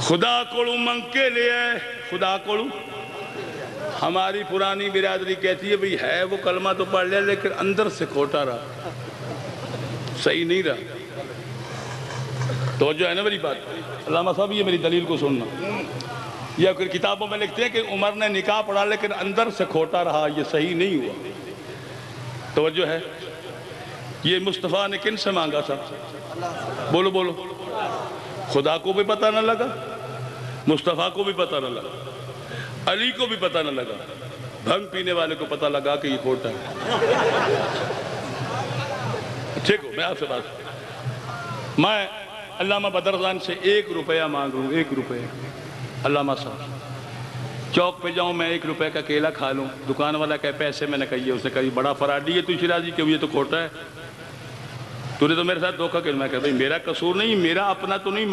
خدا کوڑو منگ کے لے آئے. خدا کوڑو ہماری پرانی برادری کہتی ہے بھئی ہے وہ کلمہ تو پڑھ لیا لیکن اندر سے کھوٹا رہا, صحیح نہیں رہا. توجہ ہے نا میری بات. علامہ صاحب یہ میری دلیل کو سننا. یا پھر کتابوں میں لکھتے ہیں کہ عمر نے نکاح پڑھا لیکن اندر سے کھوٹا رہا, یہ صحیح نہیں ہوا. توجہ ہے. یہ مصطفیٰ نے کن سے مانگا تھا؟ بولو بولو. خدا کو بھی پتہ نہ لگا, مصطفیٰ کو بھی پتہ نہ لگا, علی کو بھی پتہ نہ لگا, بھنگ پینے والے کو پتہ لگا کہ یہ کھوٹا ہے. ٹھیک ہو, میں آپ سے بات, میں علامہ بدرخان سے 1 روپیہ مانگ لوں. 1 روپیہ. علامہ صاحب چوک پہ جاؤں میں 1 روپے کا کیلا کھا لوں, دکان والا کہے پیسے, میں نے کہی اسے کہی بڑا فراڈی ہے تو شیرازی کہ یہ تو کھوٹا ہے, تو نے تو میرے ساتھ دھوکہ کیا. میں کہا بھئی میرا قصور نہیں, میرا اپنا تو نہیں.